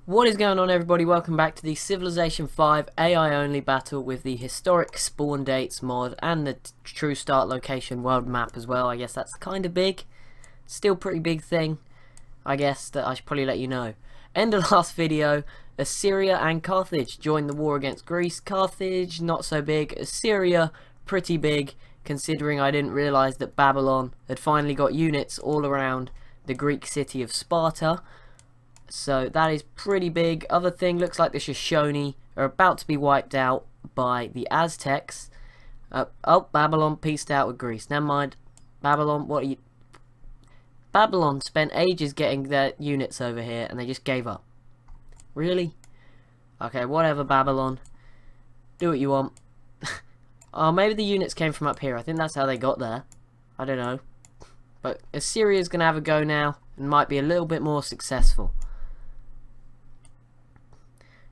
What is going on, everybody? Welcome back to the Civilization V AI only battle with the historic spawn dates mod and the true start location world map as well. I guess that's kind of big, still pretty big thing, I guess, that I should probably let you know. End of last video, Assyria and Carthage joined the war against Greece. Carthage not so big, Assyria pretty big, considering I didn't realise that Babylon had finally got units all around the Greek city of Sparta. So that is pretty big. Other thing, looks like the Shoshone are about to be wiped out by the Aztecs. Oh, Babylon pieced out with Greece. Never mind. Babylon, what are you... Babylon spent ages getting their units over here and they just gave up. Really? Okay, whatever, Babylon. Do what you want. Oh, maybe the units came from up here. I think that's how they got there. I don't know. But Assyria's going to have a go now and might be a little bit more successful.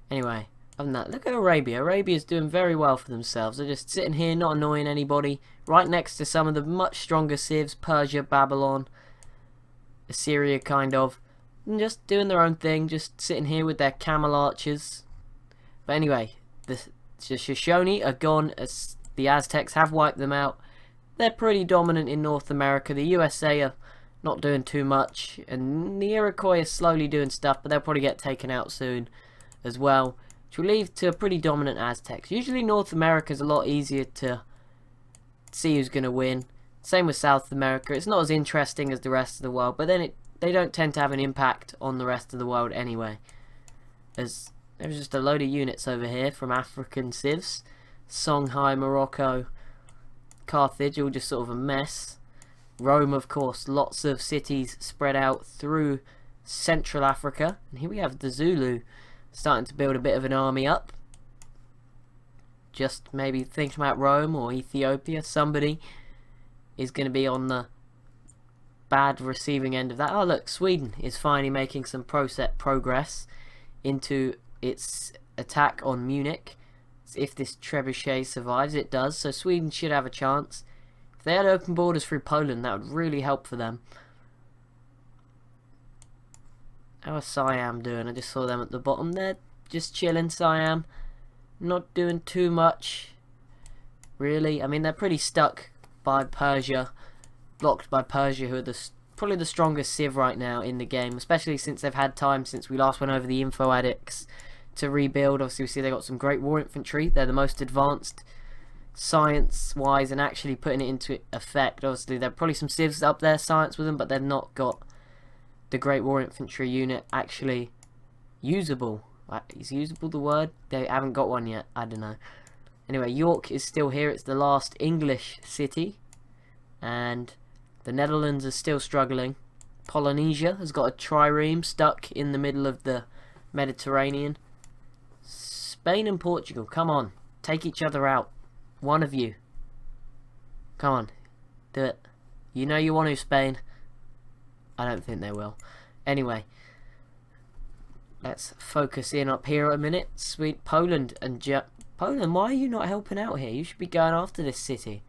Anyway, other than that, look at Arabia. Arabia's doing very well for themselves. They're just sitting here, not annoying anybody, right next to some of the much stronger civs, Persia, Babylon, Assyria kind of, and just doing their own thing, just sitting here with their camel archers. But anyway, the Shoshone are gone as the Aztecs have wiped them out. They're pretty dominant in North America. The USA are not doing too much, and the Iroquois are slowly doing stuff, but they'll probably get taken out soon as well, which will leave to a pretty dominant Aztecs. Usually North America is a lot easier to see who's going to win. Same with South America. It's not as interesting as the rest of the world, but then they don't tend to have an impact on the rest of the world anyway. As there's just a load of units over here from African civs. Songhai, Morocco, Carthage, all just sort of a mess. Rome, of course, lots of cities spread out through Central Africa. And here we have the Zulu starting to build a bit of an army up. Just maybe thinking about Rome or Ethiopia. Somebody is going to be on the bad receiving end of that. Oh look, Sweden is finally making some progress into its attack on Munich. If this trebuchet survives, it does, so Sweden should have a chance. If they had open borders through Poland, that would really help for them. How is Siam doing? I just saw them at the bottom. They're just chilling, Siam. Not doing too much, really. I mean, they're pretty stuck by Persia. Blocked by Persia, who are probably the strongest civ right now in the game. Especially since they've had time since we last went over the info addicts to rebuild. Obviously, we see they got some great war infantry. They're the most advanced science-wise and actually putting it into effect. Obviously, there are probably some civs up there, science with them, but they've not got the Great War Infantry unit actually usable. Is usable the word? They haven't got one yet. I don't know. Anyway, York is still here. It's the last English city. And the Netherlands are still struggling. Polynesia has got a trireme stuck in the middle of the Mediterranean. Spain and Portugal, come on. Take each other out. One of you. Come on. Do it. You know you want to, Spain. I don't think they will. Anyway, let's focus in up here a minute. Sweet Poland and Poland, why are you not helping out here? You should be going after this city.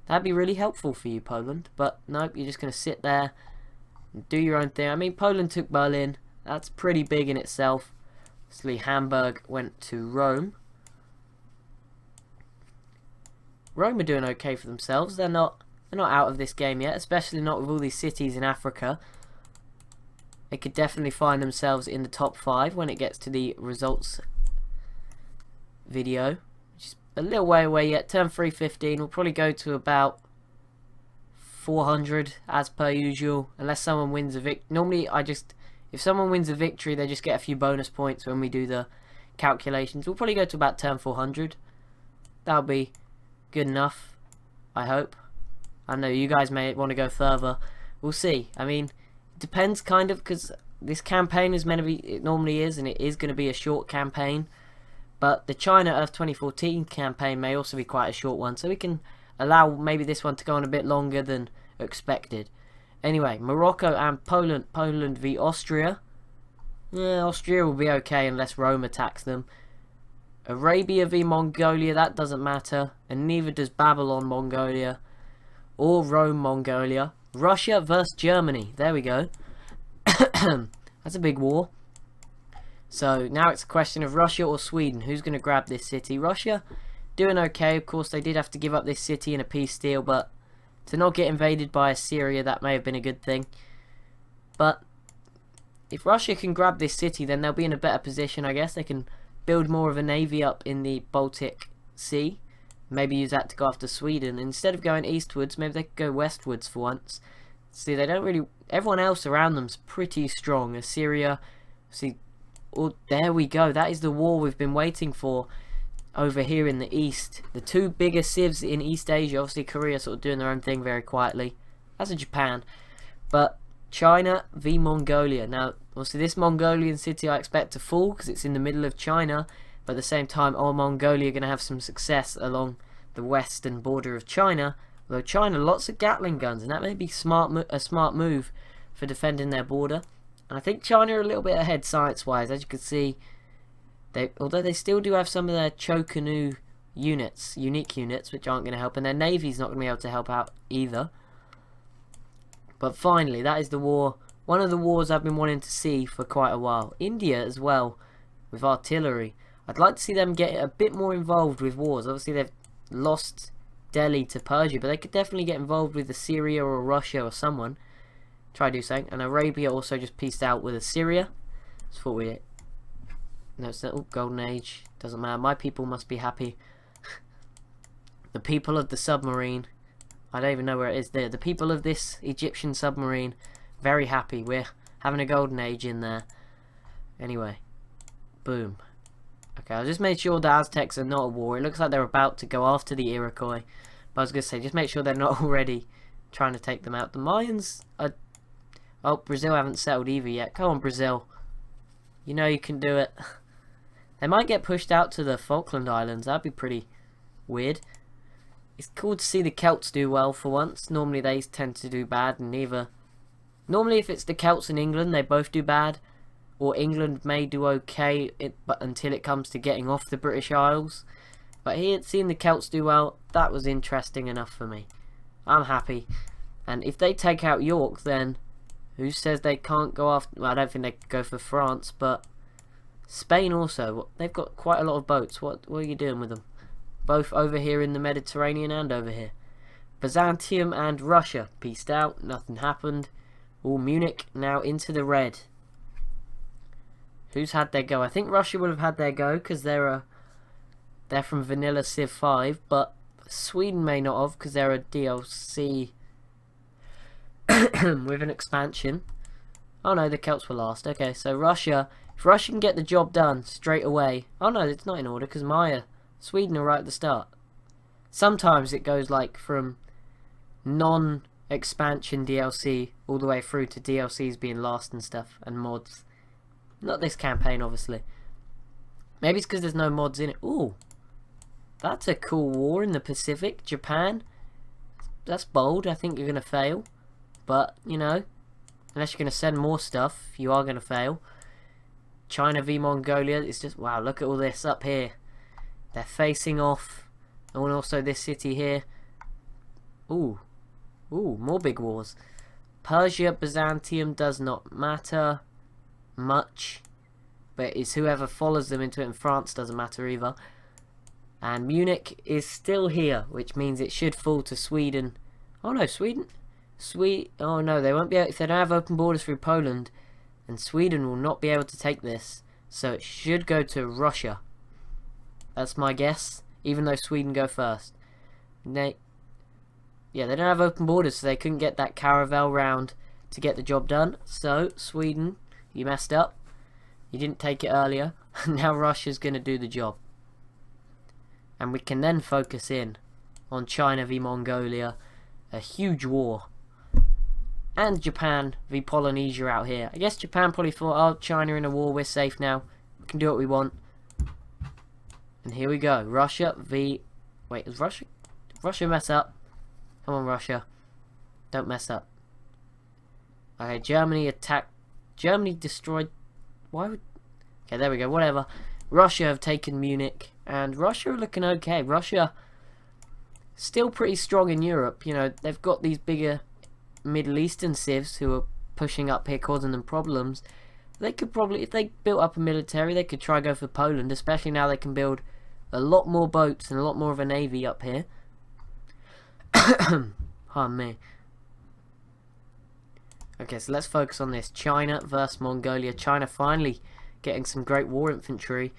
That'd be really helpful for you, Poland. But nope, you're just going to sit there and do your own thing. I mean, Poland took Berlin. That's pretty big in itself. Obviously, Hamburg went to Rome. Rome are doing okay for themselves. They're not out of this game yet, especially not with all these cities in Africa. They could definitely find themselves in the top 5 when it gets to the results video, which is a little way away yet. Turn 315 will probably go to about 400 as per usual, unless someone wins a Normally, if someone wins a victory, they just get a few bonus points when we do the calculations. We'll probably go to about turn 400. That'll be good enough, I hope. I know you guys may want to go further. We'll see. I mean, it depends kind of, because this campaign is meant to be, it normally is, and it is going to be a short campaign. But the China Earth 2014 campaign may also be quite a short one, so we can allow maybe this one to go on a bit longer than expected. Anyway, Morocco and Poland. Poland v Austria. Yeah, Austria will be okay unless Rome attacks them. Arabia v Mongolia, that doesn't matter. And neither does Babylon Mongolia. Or Rome Mongolia. Russia versus Germany. There we go. That's a big war. So now it's a question of Russia or Sweden. Who's going to grab this city? Russia doing okay. Of course, they did have to give up this city in a peace deal, but to not get invaded by Assyria, that may have been a good thing. But if Russia can grab this city, then they'll be in a better position, I guess. They can build more of a navy up in the Baltic Sea. Maybe use that to go after Sweden. Instead of going eastwards, maybe they could go westwards for once. See, they don't really... Everyone else around them's pretty strong. Assyria... See... Oh, there we go. That is the war we've been waiting for over here in the east. The two biggest civs in East Asia. Obviously, Korea sort of doing their own thing very quietly. As in Japan. But China v Mongolia. Now, obviously, this Mongolian city I expect to fall because it's in the middle of China. But at the same time, Mongolia are going to have some success along the western border of China. Although China, lots of Gatling guns, and that may be a smart move for defending their border. And I think China are a little bit ahead science-wise. As you can see, although they still do have some of their Chokanu units, unique units, which aren't going to help, and their navy's not going to be able to help out either. But finally, that is the war, one of the wars I've been wanting to see for quite a while. India as well, with artillery. I'd like to see them get a bit more involved with wars. Obviously, they've lost Delhi to Persia, but they could definitely get involved with Assyria or Russia or someone. Try to do something. And Arabia also just pieced out with Assyria. That's what we... No, it's not... Oh, Golden Age. Doesn't matter. My people must be happy. The people of the submarine. I don't even know where it is there. The people of this Egyptian submarine. Very happy. We're having a Golden Age in there. Anyway. Boom. Okay, I just made sure the Aztecs are not at war. It looks like they're about to go after the Iroquois. But I was going to say, just make sure they're not already trying to take them out. The Mayans are... Oh, Brazil haven't settled either yet. Come on, Brazil. You know you can do it. They might get pushed out to the Falkland Islands. That'd be pretty weird. It's cool to see the Celts do well for once. Normally they tend to do bad, and neither... Normally if it's the Celts in England, they both do bad. Or England may do okay, but until it comes to getting off the British Isles. But here, seeing the Celts do well, that was interesting enough for me. I'm happy. And if they take out York, then who says they can't go after... Well, I don't think they could go for France, but Spain also. They've got quite a lot of boats. What are you doing with them? Both over here in the Mediterranean and over here. Byzantium and Russia pieced out. Nothing happened. All Munich now into the red. Who's had their go? I think Russia will have had their go because they're from vanilla Civ 5, but Sweden may not have because they're a DLC with an expansion. Oh no, the Celts were last. Okay, so Russia, if Russia can get the job done straight away. Oh no, it's not in order because Sweden are right at the start. Sometimes it goes like from non-expansion DLC all the way through to DLCs being last and stuff and mods. Not this campaign, obviously. Maybe it's because there's no mods in it. Ooh. That's a cool war in the Pacific. Japan. That's bold. I think you're going to fail. But, you know, unless you're going to send more stuff, you are going to fail. China v Mongolia. It's just, wow, look at all this up here. They're facing off. And also this city here. Ooh. Ooh, more big wars. Persia, Byzantium does not matter much, but it's whoever follows them into it, and France doesn't matter either. And Munich is still here, which means it should fall to Sweden. Oh no, oh no, they won't be able, if they don't have open borders through Poland, and Sweden will not be able to take this, so it should go to Russia. That's my guess, even though Sweden go first. Yeah, they don't have open borders, so they couldn't get that caravel round to get the job done. So Sweden, you messed up. You didn't take it earlier. Now Russia's going to do the job. And we can then focus in on China v Mongolia. A huge war. And Japan v Polynesia out here. I guess Japan probably thought, oh, China in a war, we're safe now. We can do what we want. And here we go. Russia v... Wait, is Russia... Did Russia mess up? Come on, Russia. Don't mess up. Okay, Germany attacked... Germany destroyed... Why would... Okay, there we go, whatever. Russia have taken Munich. And Russia are looking okay. Russia still pretty strong in Europe. You know, they've got these bigger Middle Eastern civs who are pushing up here, causing them problems. They could probably, if they built up a military, they could try go for Poland, especially now they can build a lot more boats and a lot more of a navy up here. Pardon me. Okay, so let's focus on this. China versus Mongolia. China finally getting some great war infantry.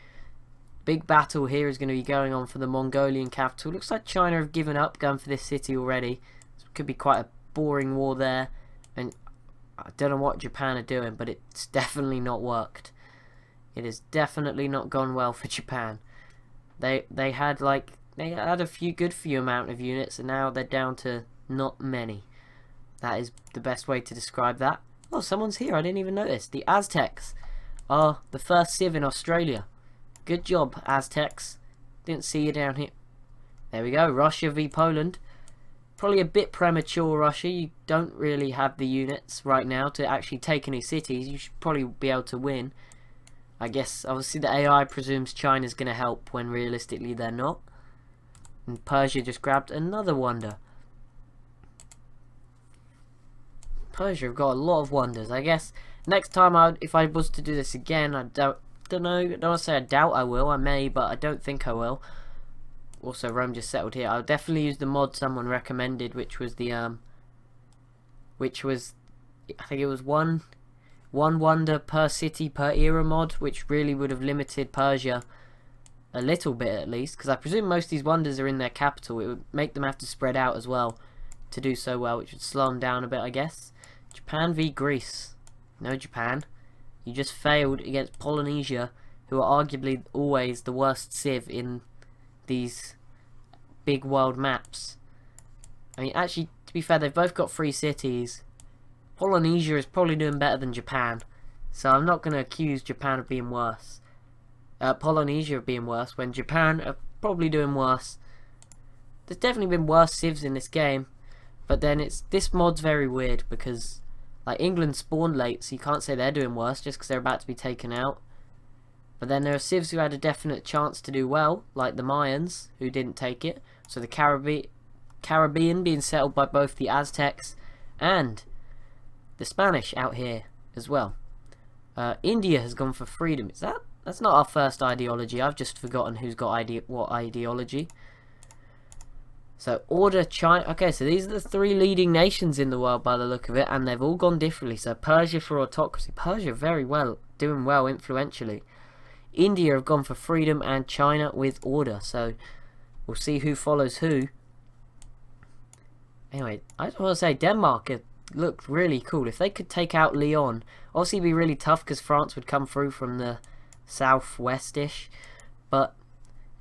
Big battle here is going to be going on for the Mongolian capital. Looks like China have given up going for this city already. So it could be quite a boring war there. And I don't know what Japan are doing, but it's definitely not worked. It has definitely not gone well for Japan. They had a few amount of units, and now they're down to not many. That is the best way to describe that. Oh, someone's here. I didn't even notice. The Aztecs are the first civ in Australia. Good job, Aztecs. Didn't see you down here. There we go. Russia v Poland. Probably a bit premature, Russia. You don't really have the units right now to actually take any cities. You should probably be able to win. I guess, obviously, the AI presumes China's going to help when realistically they're not. And Persia just grabbed another wonder. Persia have got a lot of wonders. I guess next time, if I was to do this again, I don't know. I don't want to say I doubt I will. I may, but I don't think I will. Also, Rome just settled here. I'll definitely use the mod someone recommended, which was the I think it was one wonder per city per era mod, which really would have limited Persia a little bit at least, because I presume most of these wonders are in their capital. It would make them have to spread out as well to do so well, which would slow them down a bit, I guess. Japan v Greece. No, Japan. You just failed against Polynesia, who are arguably always the worst civ in these big world maps. I mean, actually, to be fair, they've both got 3 cities. Polynesia is probably doing better than Japan, so I'm not going to accuse Japan of being worse. Polynesia of being worse, when Japan are probably doing worse. There's definitely been worse civs in this game, but then this mod's very weird because like England spawned late, so you can't say they're doing worse just because they're about to be taken out. But then there are civs who had a definite chance to do well, like the Mayans, who didn't take it. So the Caribbean being settled by both the Aztecs and the Spanish out here as well. India has gone for freedom. That's not our first ideology. I've just forgotten who's got what ideology. So order China. Okay, so these are the 3 leading nations in the world by the look of it, and they've all gone differently. So Persia for autocracy. Persia doing well influentially. India have gone for freedom, and China with order. So we'll see who follows who. Anyway, I just want to say Denmark looked really cool. If they could take out Lyon, obviously it'd be really tough because France would come through from the southwest-ish, but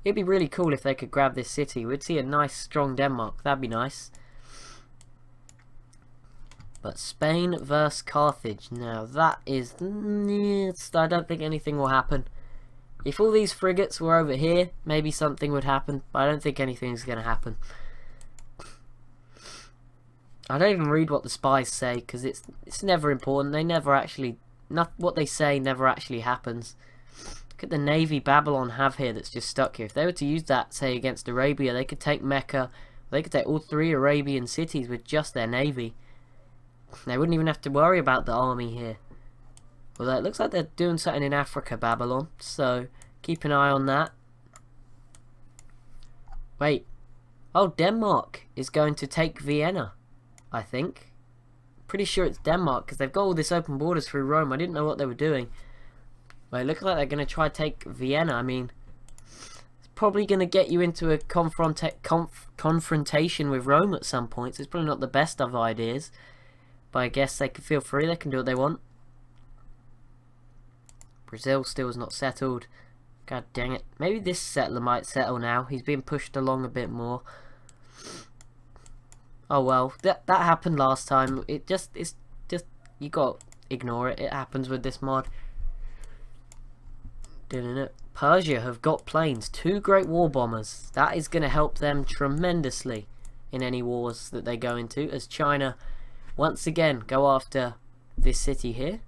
it'd be really cool if they could grab this city. We'd see a nice, strong Denmark. That'd be nice. But Spain versus Carthage. Now, that is... I don't think anything will happen. If all these frigates were over here, maybe something would happen, but I don't think anything's going to happen. I don't even read what the spies say, because it's never important. They never actually... what they say never actually happens. Look at the navy Babylon have here that's just stuck here. If they were to use that, say, against Arabia, they could take Mecca. They could take all 3 Arabian cities with just their navy. They wouldn't even have to worry about the army here. Although it looks like they're doing something in Africa, Babylon. So, keep an eye on that. Wait. Oh, Denmark is going to take Vienna, I think. Pretty sure it's Denmark, because they've got all this open borders through Rome. I didn't know what they were doing. Well, it looks like they're going to try to take Vienna. I mean, it's probably going to get you into a confrontation with Rome at some point. So it's probably not the best of ideas. But I guess they can feel free. They can do what they want. Brazil still is not settled. God dang it. Maybe this settler might settle now. He's being pushed along a bit more. Oh well, that happened last time. It's just you got to ignore it. It happens with this mod. Persia have got planes, 2 great war bombers. That is going to help them tremendously in any wars that they go into, as China once again go after this city here.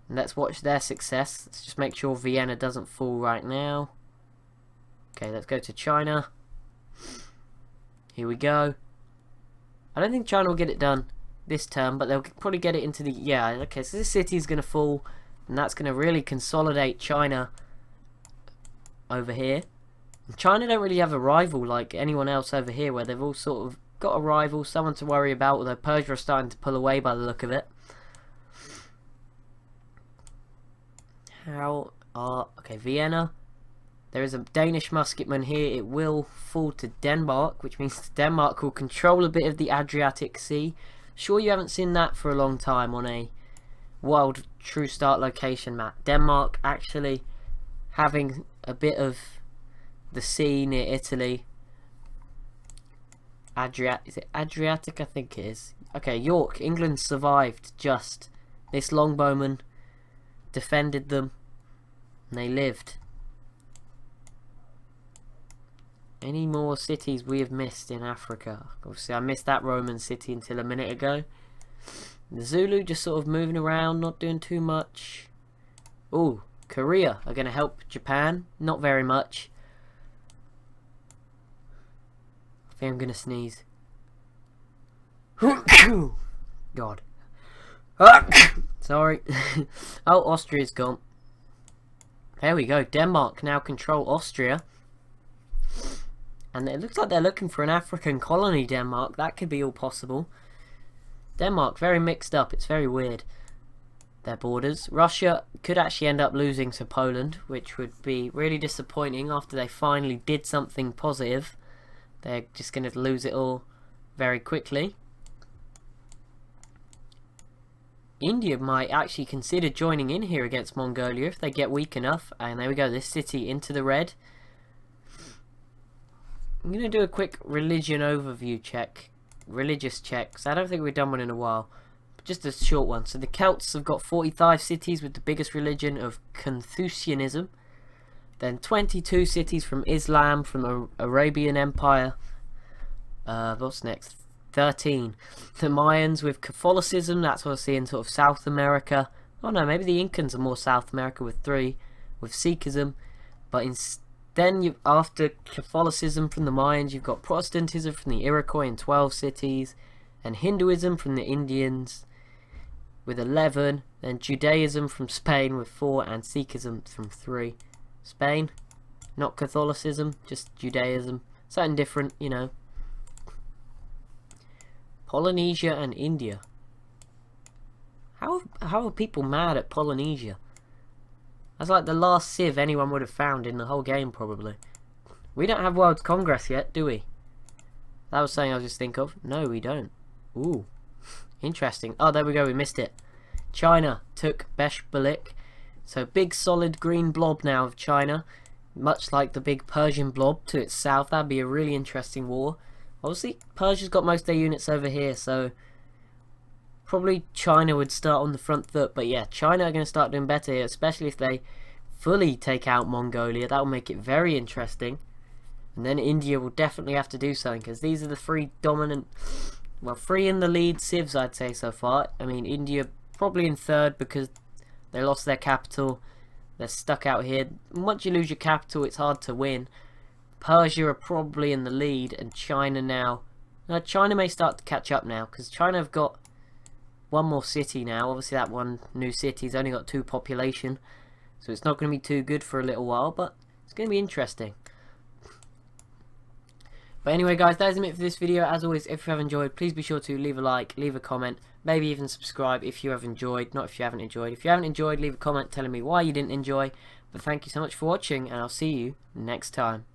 And let's watch their success. Let's just make sure Vienna doesn't fall right now. Okay, let's go to China. Here we go. I don't think China will get it done this term, but they'll probably get it into the... Yeah, okay, so this city is going to fall. And that's going to really consolidate China over here. China don't really have a rival like anyone else over here, where they've all sort of got a rival, someone to worry about, although Persia are starting to pull away by the look of it. Okay, Vienna. There is a Danish musketman here. It will fall to Denmark, which means Denmark will control a bit of the Adriatic Sea. Sure, you haven't seen that for a long time on a World True Start location map. Denmark actually having a bit of the sea near Italy. Is it Adriatic? I think it is. Okay, York. England survived just. This longbowman defended them and they lived. Any more cities we have missed in Africa? Obviously I missed that Roman city until a minute ago. The Zulu just sort of moving around, not doing too much. Oh, Korea are going to help Japan. Not very much. I think I'm going to sneeze. God. Sorry. Oh, Austria's gone. There we go. Denmark now control Austria. And it looks like they're looking for an African colony, Denmark. That could be all possible. Denmark, very mixed up. It's very weird. Their borders. Russia could actually end up losing to Poland, which would be really disappointing after they finally did something positive. They're just going to lose it all very quickly. India might actually consider joining in here against Mongolia if they get weak enough. And there we go, this city into the red. I'm going to do a quick religion overview check. Religious checks. I don't think we've done one in a while. But just a short one. So the Celts have got 45 cities with the biggest religion of Confucianism. Then 22 cities from Islam, from the Arabian Empire. What's next? 13. The Mayans with Catholicism. That's what I see in sort of South America. Oh no, maybe the Incans are more South America with 3. With Sikhism. But then after Catholicism from the Mayans, you've got Protestantism from the Iroquois in 12 cities, and Hinduism from the Indians with 11, then Judaism from Spain with 4, and Sikhism from 3. Spain, not Catholicism, just Judaism. Something different, you know. Polynesia and India. How are people mad at Polynesia? That's like the last Civ anyone would have found in the whole game, probably. We don't have World Congress yet, do we? That was something I was just think of. No, we don't. Ooh. Interesting. Oh, there we go, we missed it. China took Beshbalik. So, big solid green blob now of China. Much like the big Persian blob to its south. That'd be a really interesting war. Obviously, Persia's got most of their units over here, so probably China would start on the front foot. But yeah, China are going to start doing better here, especially if they fully take out Mongolia. That will make it very interesting. And then India will definitely have to do something, because these are the 3 dominant, well, 3 in the lead civs I'd say so far. I mean, India probably in 3rd because they lost their capital. They're stuck out here. Once you lose your capital, it's hard to win. Persia are probably in the lead, and China now. China may start to catch up now, because China have got 1 more city now. Obviously that one new city's only got 2 population, so it's not going to be too good for a little while, but it's going to be interesting. But anyway guys, that is it for this video. As always, if you have enjoyed, please be sure to leave a like, leave a comment, maybe even subscribe if you have enjoyed. Not if you haven't enjoyed. If you haven't enjoyed, leave a comment telling me why you didn't enjoy. But thank you so much for watching, and I'll see you next time.